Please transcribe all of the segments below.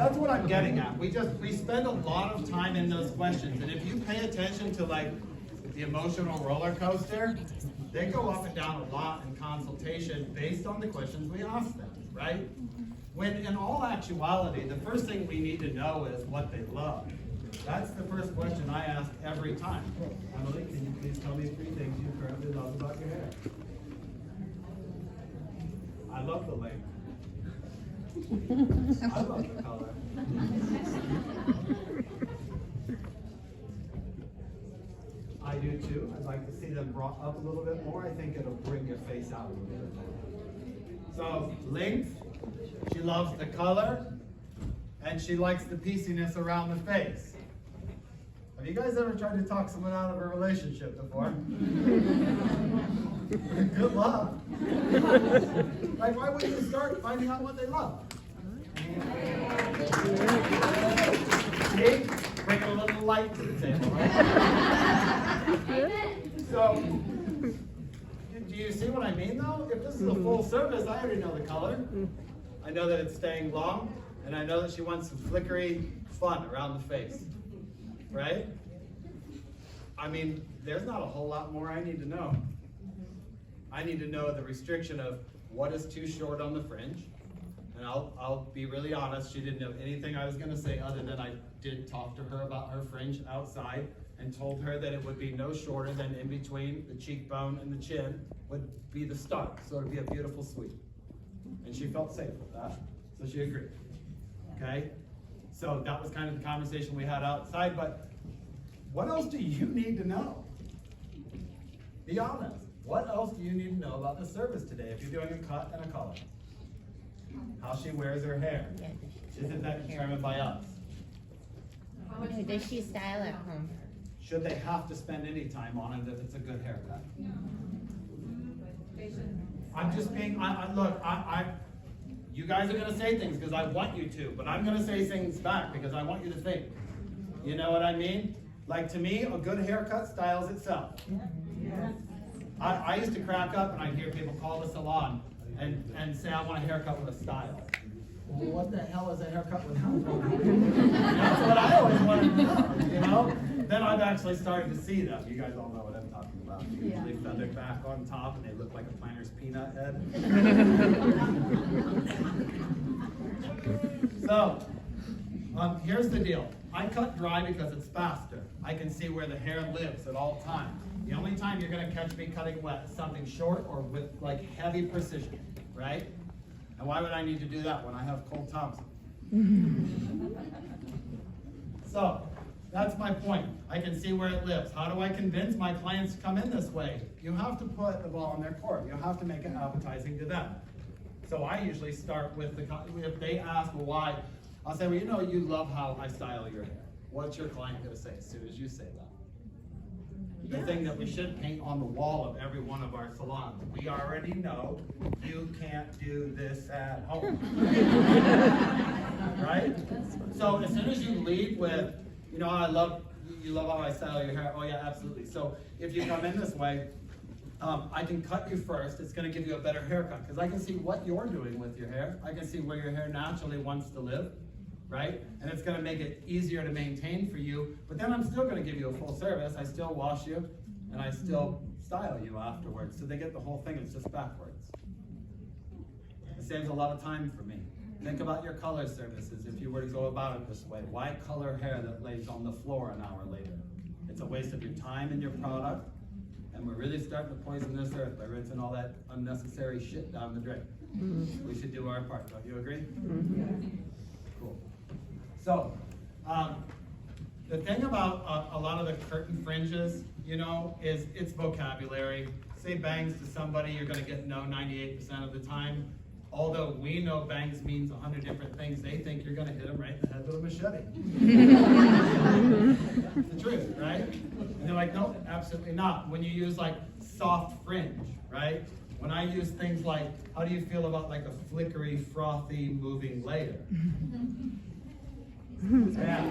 that's what I'm getting at. We spend a lot of time in those questions, and if you pay attention to like the emotional roller coaster, they go up and down a lot in consultation based on the questions we ask them, right? When in all actuality, the first thing we need to know is what they love. That's the first question I ask every time. Emily, can you please tell me 3 things you currently love about your hair? I love the length. I love the color. I do too. I'd like to see them brought up a little bit more. I think it'll bring your face out a little bit more. So, length, she loves the color, and she likes the pieciness around the face. Have you guys ever tried to talk someone out of a relationship before? Good luck. Like, why wouldn't you start finding out what they love? See? Bring a little light to the table, right? So, do you see what I mean though? If this is a full service, I already know the color. I know that it's staying long, and I know that she wants some flickery fun around the face, right? I mean, there's not a whole lot more I need to know. I need to know the restriction of what is too short on the fringe. And I'll be really honest, she didn't know anything I was gonna say other than I did talk to her about her fringe outside and told her that it would be no shorter than in between the cheekbone and the chin would be the start. So it would be a beautiful sweep. And she felt safe with that, so she agreed, okay? So that was kind of the conversation we had outside, but what else do you need to know? Be honest. What else do you need to know about the service today if you're doing a cut and a color? How she wears her hair. Isn't that determined by us? Does she style at home? Should they have to spend any time on it if it's a good haircut? I'm just being, look, you guys are gonna say things because I want you to, but I'm gonna say things back because I want you to think. You know what I mean? Like, to me, a good haircut styles itself. I used to crack up and I'd hear people call the salon and say, I want a haircut with a style. Well, what the hell is a haircut without? That's what I always wanted to know, you know? Then I've actually started to see them. You guys all know what I'm talking about. You usually feather back on top and they look like a planter's peanut head. So, here's the deal. I cut dry because it's faster. I can see where the hair lives at all times. The only time you're gonna catch me cutting wet is something short or with like heavy precision, right? And why would I need to do that when I have Cole Thompson? So, that's my point. I can see where it lives. How do I convince my clients to come in this way? You have to put the ball in their court. You have to make it appetizing to them. So I usually start with if they ask, well, why? I'll say, well, you know, you love how I style your hair. What's your client gonna say as soon as you say that? The thing that we should paint on the wall of every one of our salons. We already know you can't do this at home. Right? So as soon as you lead with, you know, you love how I style your hair. Oh yeah, absolutely. So if you come in this way, I can cut you first. It's gonna give you a better haircut because I can see what you're doing with your hair. I can see where your hair naturally wants to live. Right? And it's going to make it easier to maintain for you, but then I'm still going to give you a full service. I still wash you, and I still style you afterwards. So they get the whole thing, it's just backwards. It saves a lot of time for me. Think about your color services if you were to go about it this way. Why color hair that lays on the floor an hour later? It's a waste of your time and your product, and we're really starting to poison this earth by rinsing all that unnecessary shit down the drain. We should do our part, don't you agree? Cool. So, the thing about a lot of the curtain fringes, you know, is its vocabulary. Say bangs to somebody, you're going to get no 98% of the time. Although we know bangs means 100 different things, they think you're going to hit them right in the head with a machete. It's the truth, right? And they're like, no, absolutely not. When you use like soft fringe, right? When I use things like, how do you feel about like a flickery, frothy, moving layer? Yeah.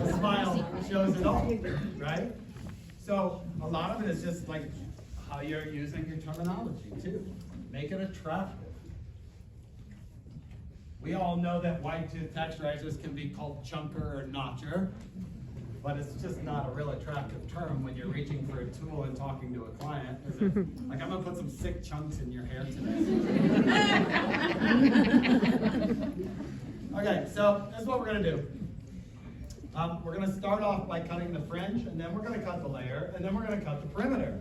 The smile shows it all, right? So a lot of it is just like how you're using your terminology too. Make it attractive. We all know that wide tooth texturizers can be called chunker or notcher, but it's just not a real attractive term when you're reaching for a tool and talking to a client, is it? Like, I'm gonna put some sick chunks in your hair today. Okay, so this is what we're gonna do. We're gonna start off by cutting the fringe, and then we're gonna cut the layer, and then we're gonna cut the perimeter.